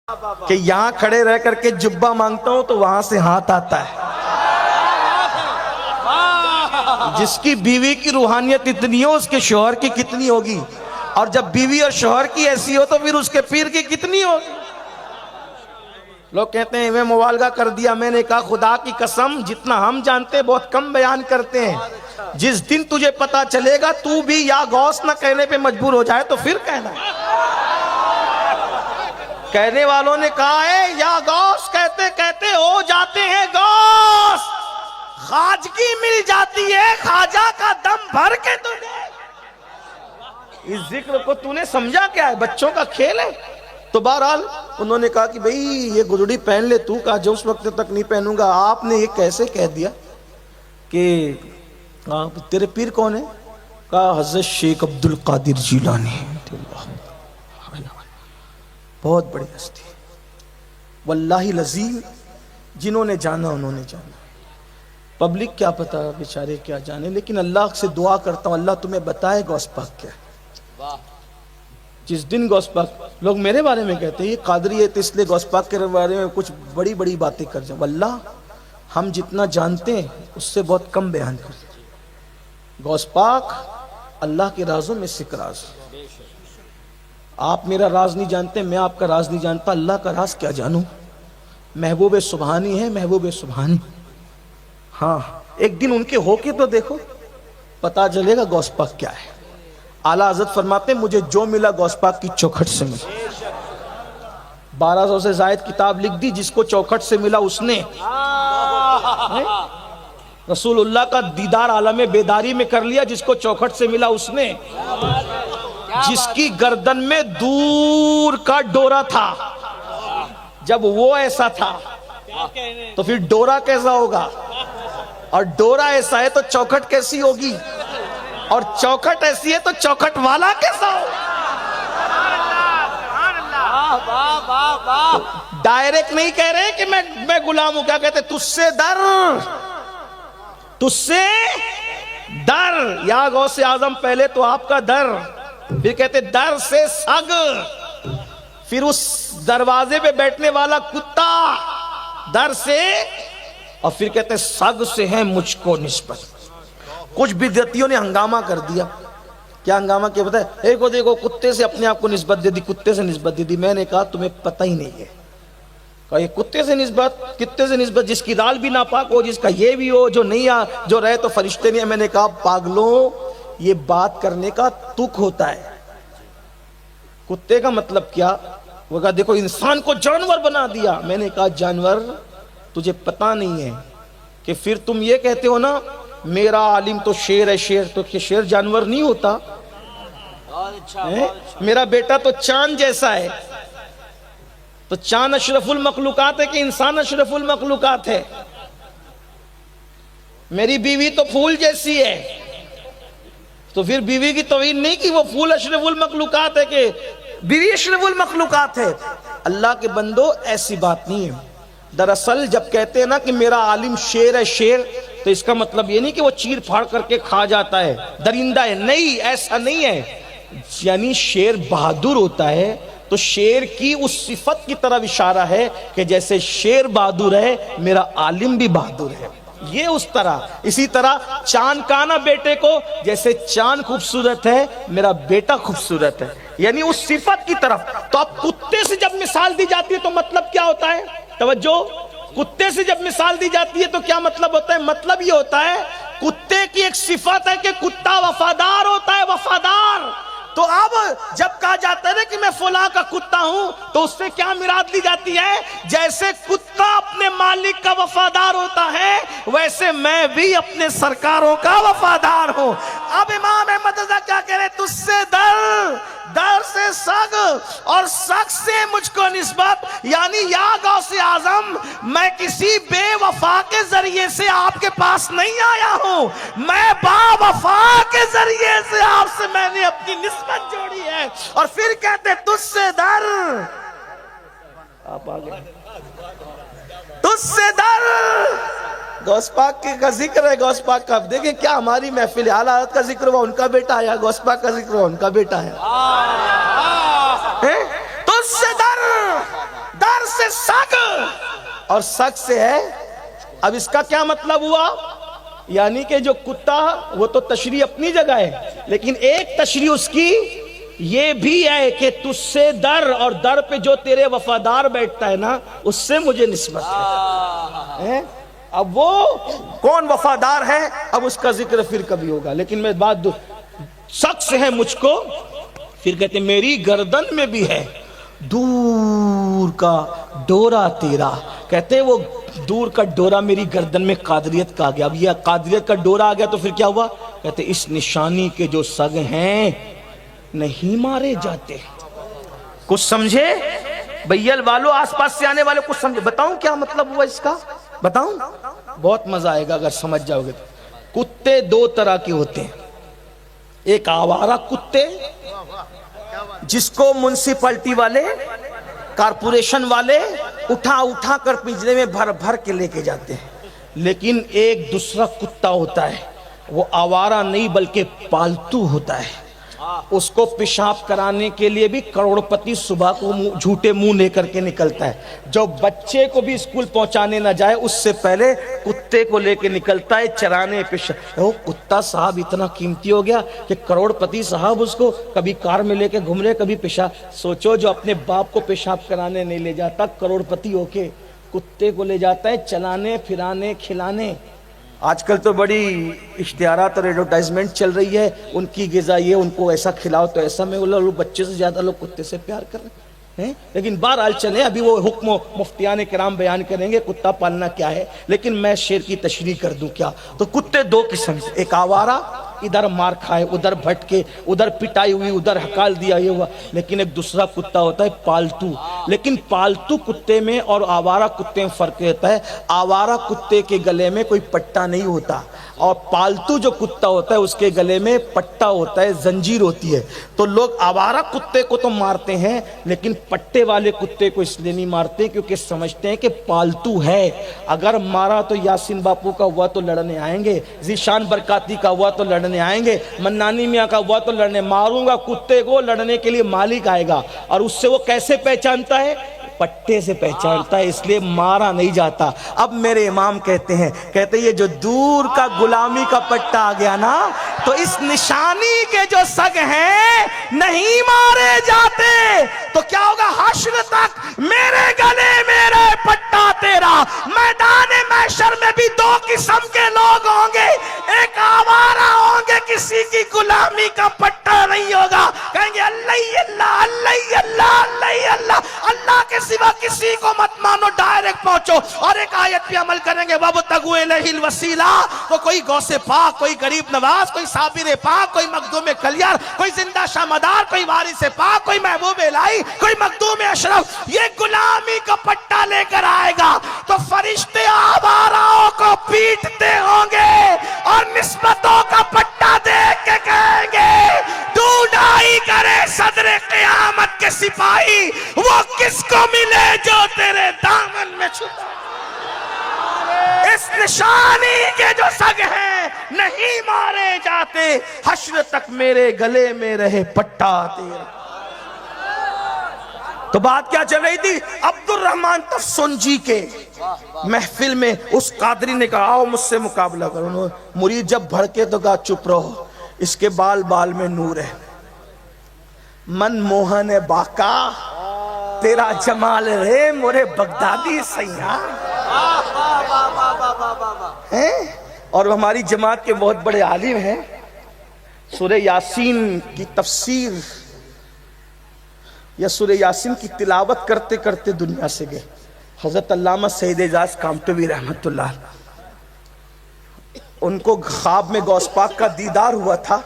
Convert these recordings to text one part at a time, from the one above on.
کہ یہاں کھڑے رہ کر کے جبہ مانگتا ہوں تو وہاں سے ہاتھ آتا ہے. جس کی بیوی کی روحانیت اتنی ہو اس کے شوہر کی کتنی ہوگی, اور جب بیوی اور شوہر کی ایسی ہو تو پھر اس کے پیر کی کتنی ہوگی. لوگ کہتے ہیں میں مبالغہ کر دیا. میں نے کہا خدا کی قسم جتنا ہم جانتے بہت کم بیان کرتے ہیں. جس دن تجھے پتا چلے گا تو بھی یا غوث نہ کہنے پہ مجبور ہو جائے تو پھر کہنا. کہنے والوں نے کہا ہے یا غوث کہتے کہتے ہو جاتے ہیں غوث, خواجگی مل جاتی ہے خواجہ کا دم بھر کے تجھے. اس ذکر کو تو نے سمجھا کیا ہے, بچوں کا کھیل ہے. تو بہرحال انہوں نے کہا کہ بھئی یہ گدڑی پہن لے تو, کہا جو اس وقت تک نہیں پہنوں گا. آپ نے یہ کیسے کہہ دیا کہ تیرے پیر کون ہے؟ کہا حضرت شیخ عبد القادر جیلانی, بہت بڑی ہستی. واللہ العظیم جنہوں نے جانا انہوں نے جانا, پبلک کیا پتا بیچارے کیا جانے. لیکن اللہ سے دعا کرتا ہوں اللہ تمہیں بتائے غوث پاک کیا ہے. جس دن غوث پاک, لوگ میرے بارے میں کہتے ہیں یہ قادری ہے تو اس لیے غوث پاک کے بارے میں کچھ بڑی بڑی باتیں کر جائیں. واللہ ہم جتنا جانتے ہیں اس سے بہت کم بیان کرتے ہیں. غوث پاک اللہ کے رازوں میں سے ایک راز. آپ میرا راز نہیں جانتے, میں آپ کا راز نہیں جانتا. اللہ کا راز کیا جانوں. محبوب سبحانی ہے, محبوب سبحانی. ہاں ایک دن ان کے ہو کے تو دیکھو, پتا چلے گا غوث پاک کیا ہے. اعلیٰ حضرت فرماتے ہیں مجھے جو ملا غوث پاک کی چوکھٹ سے ملا. 1200 سے زائد کتاب لکھ دی, جس کو چوکھٹ سے ملا اس نے رسول اللہ کا دیدار عالم بیداری میں کر لیا. جس کو چوکھٹ سے ملا اس نے, جس کی گردن میں دور کا ڈورا تھا, جب وہ ایسا تھا تو پھر ڈورا کیسا ہوگا, اور ڈورا ایسا ہے تو چوکھٹ کیسی ہوگی, اور چوکھٹ ایسی ہے تو چوکھٹ والا کیسا ہوگا. ڈائریکٹ نہیں کہہ رہے کہ میں غلام ہوں. کیا کہتے تجھ سے ڈر, تجھ سے ڈر. یا غوث اعظم پہلے تو آپ کا در, پھر کہتے در سے سگ, پھر اس دروازے پہ بیٹھنے والا کتا در سے, اور پھر کہتے سگ سے ہے مجھ کو نسبت. کچھ بدعتیوں نے ہنگامہ کر دیا. کیا ہنگامہ کیا پتہ ہے؟ ایک کو دیکھو کتے سے اپنے آپ کو نسبت دے دی, کتے سے نسبت دے دی. میں نے کہا تمہیں پتہ ہی نہیں ہے. کہا یہ کتے سے نسبت, کتے سے نسبت, جس کی دال بھی ناپاک ہو, جس کا یہ بھی ہو, جو نہیں جو رہے تو فرشتے نہیں. میں نے کہا پاگلوں یہ بات کرنے کا تک ہوتا ہے. کتے کا مطلب کیا؟ وہ کہا دیکھو انسان کو جانور بنا دیا. میں نے کہا جانور تجھے پتہ نہیں ہے کہ پھر تم یہ کہتے ہو نا میرا عالم تو شیر ہے. شیر تو کہ شیر جانور نہیں ہوتا. میرا بیٹا تو چاند جیسا ہے, تو چاند اشرف المخلوقات ہے کہ انسان اشرف المخلوقات ہے. میری بیوی تو پھول جیسی ہے, تو پھر بیوی کی توہین نہیں کہ وہ پھول اشرف المخلوقات ہے کہ بیوی اشرف المخلوقات ہے. اللہ کے بندو ایسی بات نہیں ہے. دراصل جب کہتے ہیں نا کہ میرا عالم شیر ہے شیر, تو اس کا مطلب یہ نہیں کہ وہ چیر پھاڑ کر کے کھا جاتا ہے, درندہ ہے. نہیں, ایسا نہیں ہے. یعنی شیر بہادر ہوتا ہے تو شیر کی اس صفت کی طرف اشارہ ہے کہ جیسے شیر بہادر ہے میرا عالم بھی بہادر ہے. یہ اس طرح. اسی طرح چاند کا نا بیٹے کو, جیسے چاند خوبصورت ہے میرا بیٹا خوبصورت ہے, یعنی اس صفت کی طرف. تو اب کتے سے جب مثال دی جاتی ہے تو مطلب کیا ہوتا ہے؟ توجہ, کتے سے جب مثال دی جاتی ہے تو کیا مطلب ہوتا ہے؟ مطلب یہ ہوتا ہے کتے کی ایک صفت ہے کہ کتا وفادار ہوتا ہے, وفادار. تو اب جب کہا جاتا ہے نا کہ میں فلاں کا کتا ہوں تو اس سے کیا مراد لی جاتی ہے؟ جیسے کتا اپنے مالک کا وفادار ہوتا ہے ویسے میں بھی اپنے سرکاروں کا وفادار ہوں. اب امام احمد رضا کیا کہہ رہے؟ تجھ سے در, در سے سگ, اور سگ سے مجھ کو نسبت. یعنی یا غوث اعظم میں کسی بے وفا کے ذریعے سے آپ کے پاس نہیں آیا ہوں, میں با وفا کے ذریعے سے آپ سے میں نے اپنی نسبت جوڑی ہے. اور پھر کہتے تجھ سے در, آپ آگے, تجھ سے در. غوث پاک کا ذکر ہے, غوث پاک کا. دیکھیں کیا ہماری محفل اعلیٰ حضرت کا ذکر ہوا ان کا بیٹا آیا, غوث پاک کا ذکر ہوا ان کا بیٹا آیا. تجھ سے در, شان سے سگ اور سگ سے ہے. اب اس کا کیا مطلب ہوا؟ یعنی کہ جو کتا وہ تو تشریح اپنی جگہ ہے، لیکن ایک تشریح اس کی یہ بھی ہے کہ تجھ سے در اور در پہ جو تیرے وفادار بیٹھتا ہے نا اس سے مجھے نسبت ہے. اب وہ کون وفادار ہے اب اس کا ذکر پھر کبھی ہوگا، لیکن میں بات شخص ہے مجھ کو. پھر کہتے ہیں میری گردن میں بھی ہے دور کا ڈورا تیرا. کہتے ہیں وہ دور کا ڈورا میری گردن میں قادریت کا آ گیا. اب یہ قادریت کا ڈورا آ گیا تو پھر کیا ہوا؟ کہتے ہیں اس نشانی کے جو سگ ہیں نہیں مارے جاتے. کچھ سمجھے بیل والو، آس پاس سے آنے والے کچھ سمجھے؟ بتاؤں کیا مطلب ہوا اس کا؟ بتاؤں؟ بہت مزہ آئے گا اگر سمجھ جاؤ گے. کتے دو طرح کے ہوتے ہیں. ایک آوارہ کتے جس کو منسپلٹی والے کارپوریشن والے اٹھا اٹھا کر پنجرے میں بھر بھر کے لے کے جاتے ہیں. لیکن ایک دوسرا کتا ہوتا ہے وہ آوارہ نہیں بلکہ پالتو ہوتا ہے. اس کو پیشاب کرانے کے لیے بھی کروڑپتی صبح کو جھوٹے منہ لے کر کے نکلتا ہے. جو بچے کو بھی اسکول پہنچانے نہ جائے اس سے پہلے کتے کو لے کے نکلتا ہے چرانے پیشاب. وہ کتا صاحب اتنا قیمتی ہو گیا کہ کروڑپتی صاحب اس کو کبھی کار میں لے کے گھوم رہے کبھی پیشاب. سوچو جو اپنے باپ کو پیشاب کرانے نہیں لے جاتا کروڑپتی ہو کے کتے کو لے جاتا ہے چلانے پھرانے کھلانے. آج کل تو بڑی اشتہارات اور ایڈورٹائزمنٹ چل رہی ہے ان کی غذا یہ ان کو ایسا کھلاؤ تو ایسا. میں بولا بچے سے زیادہ لوگ کتے سے پیار کر رہے ہیں. لیکن بہرحال چلیں ابھی وہ حکم و مفتیان کرام بیان کریں گے کتا پالنا کیا ہے، لیکن میں شعر کی تشریح کر دوں. کیا تو کتے دو قسم سے، ایک آوارہ ادھر مار کھائے ادھر بھٹکے ادھر پٹائی ہوئی ادھر ہکال دیا یہ ہوا. لیکن ایک دوسرا کتا ہوتا ہے پالتو. لیکن پالتو کتے میں اور آوارہ کتے میں فرق رہتا ہے. آوارہ کتے کے گلے میں کوئی پٹا نہیں ہوتا اور پالتو جو کتا ہوتا ہے اس کے گلے میں پٹا ہوتا ہے، زنجیر ہوتی ہے. تو لوگ آوارہ کتے کو تو مارتے ہیں لیکن پٹے والے کتے کو اس لیے نہیں مارتے کیونکہ سمجھتے ہیں کہ پالتو ہے. اگر مارا تو یاسین باپو کا ہوا تو لڑنے آئیں گے، ذیشان برکاتی کا ہوا تو لڑنے آئیں گے، منانی میاں کا ہوا تو لڑنے. ماروں گا کتے کو لڑنے کے لیے مالک آئے گا اور اس سے وہ کیسے پہچانتا ہے؟ پٹے سے پہچانتا ہے، اس لیے مارا نہیں جاتا. اب میرے امام کہتے ہیں یہ جو دور کا غلامی کا پٹا آ گیا نا تو اس نشانی کے جو سگ ہیں نہیں مارے جاتے. تو کیا ہوگا؟ حشر تک میرے گلے میرے پٹا تیرا. میدان محشر میں بھی دو قسم کے لوگ ہوں گے، ایک آوارہ ہوں گے کسی کی غلامی کا پٹا نہیں ہوگا، کہیں گے اللہ اللہ اللہ اللہ اللہ اللہ اللہ کے سوا کسی کو مت مانو ڈائریکٹ پہنچو. اور ایک آیت پہ عمل کریں گے وَابْتَغُوا إِلَيْهِ الْوَسِيلَةَ. تو کوئی غوث پاک، کوئی غریب نواز، کوئی صابر پاک، کوئی مخدوم کلیار، کوئی زندہ شامدار، کوئی وارث پاک، کوئی محبوب الہی، کوئی مخدوم اشرف یہ غلامی کا پٹا لے کر آئے گا تو فرشتے آواراؤں کو پیٹتے ہوں گے اور نسبتوں کا پٹا دیکھ کے کہیں گے ڈھونڈائی کرے صدر قیامت کے سپاہی وہ کس کو ملے جو تیرے دامن میں چھپا. اس نشانی کے جو سگ ہیں نہیں مارے جاتے، حشر تک میرے گلے میں رہے پٹا تیرا. تو بات کیا چل رہی تھی؟ عبد الرحمن تفسنجی کے محفل میں اس قادری نے کہا آؤ مجھ سے مقابلہ کرو. مرید جب بھڑکے تو کہا چپ رہو، اس کے بال بال میں نور ہے. من موہن باقا تیرا جمال رے مورے بغدادی سیاں. اور ہماری جماعت کے بہت بڑے عالم ہیں، سورہ یاسین کی تفسیر یا سورہ یاسین کی تلاوت کرتے کرتے دنیا سے گئے. حضرت علامہ سید اعجاز کامٹوی رحمت اللہ، ان کو خواب میں غوث پاک کا دیدار ہوا تھا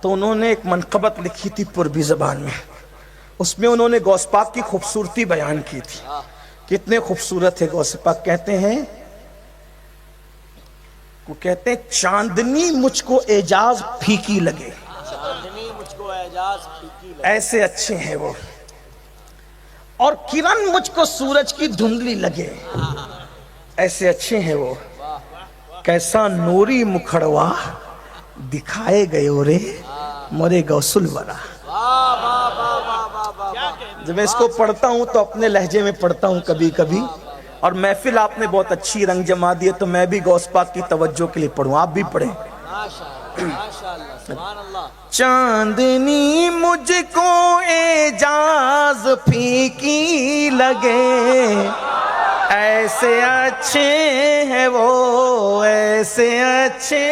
تو انہوں نے ایک منقبت لکھی تھی پربی زبان میں. اس میں انہوں نے غوث پاک کی خوبصورتی بیان کی تھی. کتنے خوبصورت ہے غوث پاک. کہتے ہیں وہ کہتے ہیں چاندنی مجھ کو اعجاز پھیکی لگے، ایسے اچھے ہیں وہ، اور کرن مجھ کو سورج کی دھندلی لگے، ایسے اچھے ہیں وہ. کیسا نوری مکھڑوا دکھائے گئے رے مورے غوث الورا. جب میں اس کو پڑھتا ہوں تو اپنے لہجے میں پڑھتا ہوں کبھی کبھی، اور محفل آپ نے بہت اچھی رنگ جما دی ہے تو میں بھی غوث پاک کی توجہ کے لیے پڑھوں، آپ بھی پڑھیں۔ چاندنی مجھ کو اعجاز پھیکی لگے، ایسے اچھے ہیں وہ، ایسے اچھے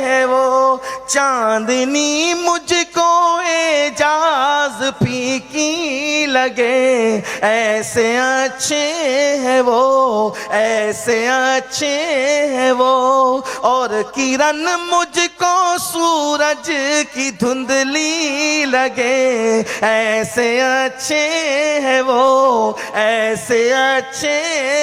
ہیں وہ، چاندنی مجھ کو اعجاز پھیکی لگے، ایسے اچھے ہیں وہ، ایسے اچھے ہیں وہ، اور کرن مجھ کو سورج کی دھندلی لگے، ایسے اچھے ہیں وہ، ایسے اچھے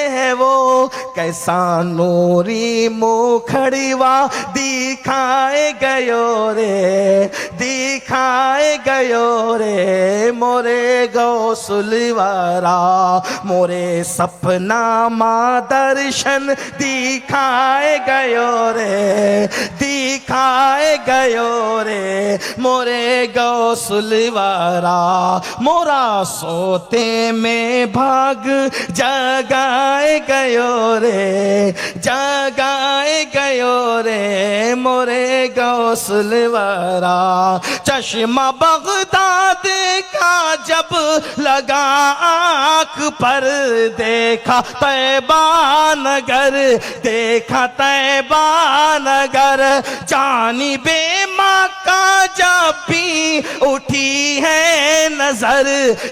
ہیں وہ، کیسا نوری مکھڑوا دکھائے گیو رے، دکھائے گیو رے، مورے غوث الورا، مورے سپنا ماں درشن دکھائے گیو رے، دکھائے گیو رے، مورے غوث الورا، مورا سوتے میں بھاگ جگائے گیو رے، جگائے گیو رے، مورے غوث الورا، چشمہ بغداد کا جب لگا آنکھ پر، دیکھا طیبہ نگر، دیکھا طیبہ نگر، جانب مکہ جب بھی اٹھی ہے نظر،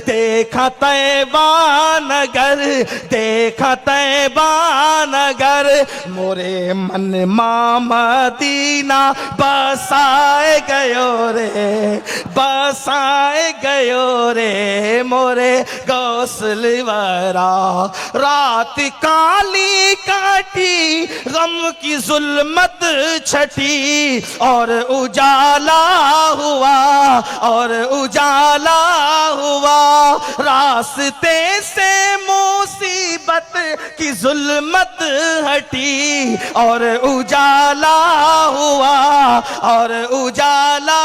دیکھا طیبہ نگر، دیکھا طیبہ نگر، مورے من ماں مدینہ بسائے گیو رے، بسائے گیو رے، مورے غوث الورا، رات کالی کاٹی غم کی ظلمت چھٹی، اور اجالا ہوا، اور اجالا ہوا، راستے سے مصیبت کی ظلمت ہٹی، اور اجالا ہوا، اور اجالا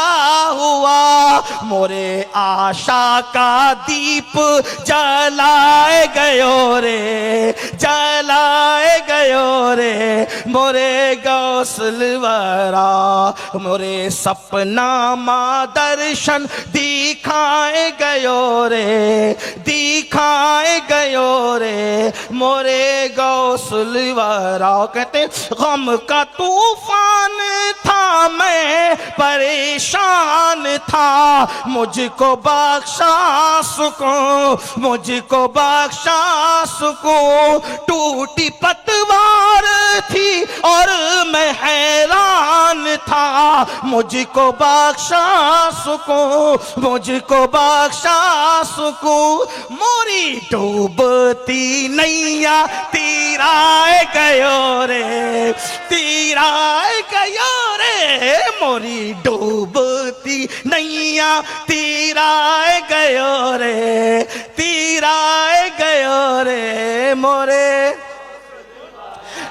ہوا، مورے آشا کا دیپ جلائے گیو رے، جلائے گیو رے، مورے غوث الورا، مورے سپنا ماں درشن دکھائے گیو رے، دکھائے گیو رے، مورے غوث الورا، کہتے غم کا طوفان تھا میں پریشان تھا، مجھ کو بخشا سکون، مجھ کو بخشا سکون، ٹوٹی پتوار تھی اور میں حیران تھا، مجھ کو بخشا سکون، مجھ کو بخشا سکون، موری ڈوبتی نیا تیرائے گیو رے، تیرائے گیو رے، موری ڈوبتی نیا تیرائے گیو رے، تیرائے گیو رے، مورے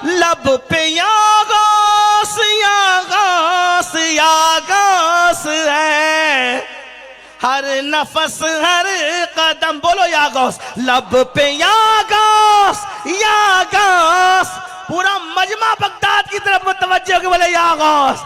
لب پہ یا غوث یا غوث یا غوث ہے، ہر نفس ہر قدم، بولو یا غوث، لب پہ یا غوث یا غوث، پورا مجمع بغداد کی طرف متوجہ ہو کے بولے یا غوث،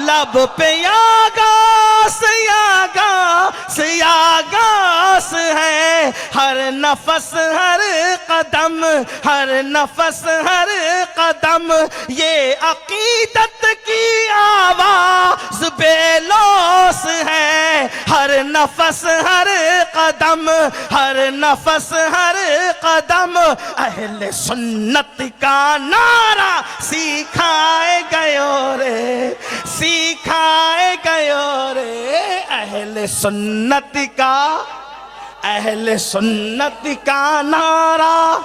لب پہ یا غوث یا غوث یا غوث ہے، ہر نفس ہر قدم، ہر نفس ہر قدم، یہ عقیدت کی آواز بے لوث ہے، ہر نفس ہر قدم، ہر نفس ہر قدم، اہل سنت کا نعرہ سکھائے گیو رے، سکھائے گیو رے، اہل سنت کا، اہل سنت کا نعرہ،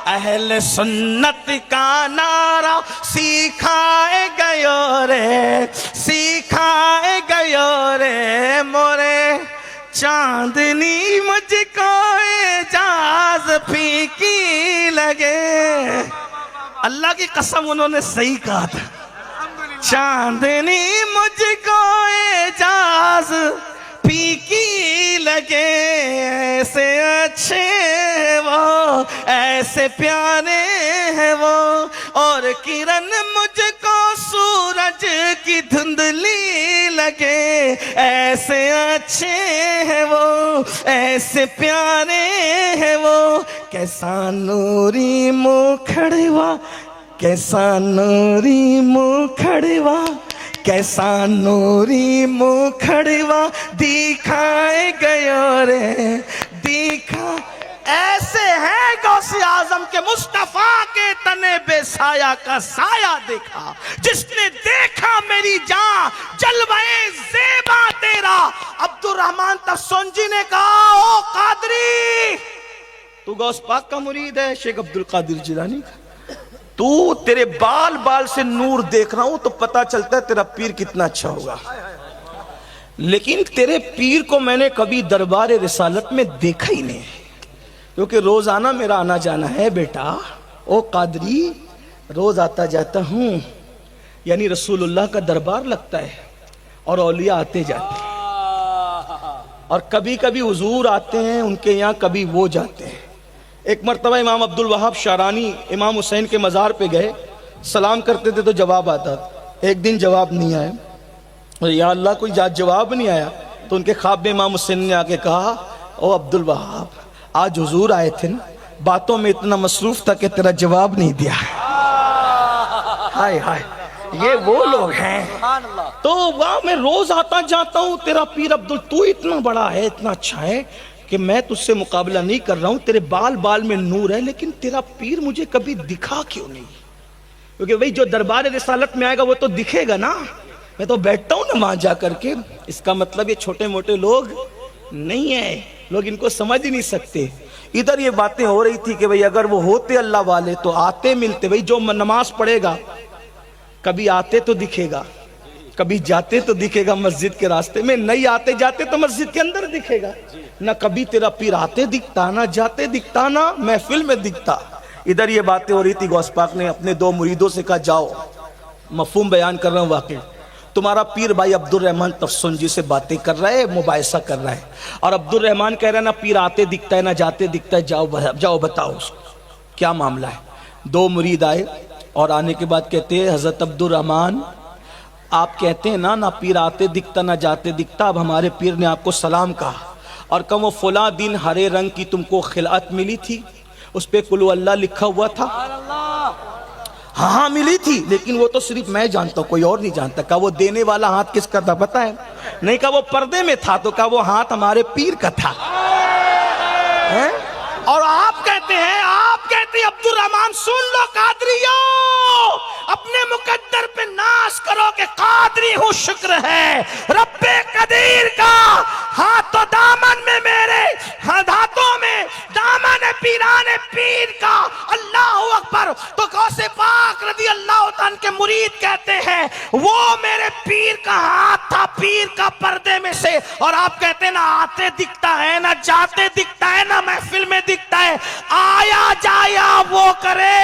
اہل سنت کا نعرہ سکھائے گیو رے، سکھائے گیو رے، مورے چاندنی مجھ کو اعجاز پھیکی لگے، اللہ کی قسم انہوں نے صحیح کہا تھا، چاندنی مجھ کو اعجاز پھیکی لگے ایسے اچھے وہ ایسے پیارے ہیں وہ اور کرن مجھ کو سورج کی دھندلی لگے ایسے اچھے ہیں وہ ایسے پیارے ہیں وہ کیسا نوری مکھڑوا کیسا نوری مکھڑوا کیسا نوری مکھڑوا دکھائے گیا رے دکھا ایسے ہیں غوث اعظم کے مصطفیٰ کے تنے بے سایہ کا سایہ دیکھا جس نے دیکھا میری جان جلوہ زیبا تیرا عبد الرحمن تفسنجی نے کہا او قادری تو غوث پاک کا مرید ہے شیخ عبد القادر جیلانی کا تو تیرے بال بال سے نور دیکھ رہا ہوں تو پتا چلتا ہے تیرا پیر کتنا اچھا ہوگا لیکن تیرے پیر کو میں نے کبھی دربار رسالت میں دیکھا ہی نہیں کیونکہ روزانہ میرا آنا جانا ہے بیٹا او قادری روز آتا جاتا ہوں یعنی رسول اللہ کا دربار لگتا ہے اور اولیاء آتے جاتے ہیں اور کبھی کبھی حضور آتے ہیں ان کے یہاں کبھی وہ جاتے ہیں ایک مرتبہ امام عبد الوہاب شارانی امام حسین کے مزار پہ گئے سلام کرتے تھے تو جواب آتا ایک دن جواب نہیں آیا یا اللہ کوئی جواب نہیں آیا تو ان کے خواب میں امام حسین نے آ کے کہا او عبد الوہاب آج حضور آئے تھے نا باتوں میں اتنا مصروف تھا کہ تیرا جواب نہیں دیا ہائے ہائے یہ وہ لوگ ہیں تو وہاں میں روز آتا جاتا ہوں تیرا پیر تو اتنا بڑا ہے اتنا اچھا ہے کہ میں تجھ سے مقابلہ نہیں کر رہا ہوں تیرے بال بال میں نور ہے لیکن تیرا پیر مجھے کبھی دکھا کیوں نہیں کیونکہ وہی جو دربار رسالت میں آئے گا وہ تو دکھے گا نا میں تو بیٹھتا ہوں نا وہاں جا کر کے اس کا مطلب یہ چھوٹے موٹے لوگ نہیں ہیں لوگ ان کو سمجھ ہی نہیں سکتے ادھر یہ باتیں ہو رہی تھی کہ بھئی اگر وہ ہوتے اللہ والے تو آتے ملتے بھئی جو نماز پڑھے گا کبھی آتے تو دکھے گا کبھی جاتے تو دکھے گا مسجد کے راستے میں نہیں آتے جاتے تو مسجد کے اندر دکھے گا نہ کبھی تیرا پیر آتے دکھتا نہ جاتے دکھتا نہ محفل میں دکھتا ادھر یہ باتیں ہو رہی تھی غوث پاک نے اپنے دو مریدوں سے کہا جاؤ مفہوم بیان کر رہا ہوں واقع تمہارا پیر بھائی عبد الرحمن تفسنجی سے باتیں کر رہا ہے مباحثہ کر رہا ہے اور عبد الرحمن کہہ رہا ہے نہ پیر آتے دکھتا ہے نہ جاتے دکھتا ہے جاؤ بتاؤ اس کو کیا معاملہ ہے دو مرید آئے اور آنے کے بعد کہتے ہیں حضرت عبد الرحمن آپ کہتے ہیں نہ پیر آتے دکھتا نہ جاتے دکھتا اب ہمارے پیر نے آپ کو سلام کہا اور کہ وہ فلاں دن ہرے رنگ کی تم کو خلعت ملی تھی اس پہ قل اللہ لکھا ہوا تھا ہاں ملی تھی لیکن وہ تو صرف میں جانتا ہوں کوئی اور نہیں جانتا کہا وہ دینے والا ہاتھ کس کا تھا پتا ہے نہیں کہا وہ پردے میں تھا تو کہا وہ ہاتھ ہمارے پیر کا تھا اور آپ کہتے ہیں عبد الرحمن سن لو قادریو اپنے مقدر پہ ناز کرو کہ قادری ہوں شکر ہے رب قدیر کا ہاتھ تو دامن میں میرے ہاتھوں میں دامن پیران پیر کا اللہ اکبر تو غوث پاک رضی اللہ عنہ کے مرید کہتے ہیں وہ میرے پیر کا ہاتھ تھا پیر کا پردے میں سے اور آپ کہتے ہیں نہ آتے دکھتا ہے نہ جاتے دکھتا ہے نہ محفل میں دکھتا ہے آیا جایا وہ کرے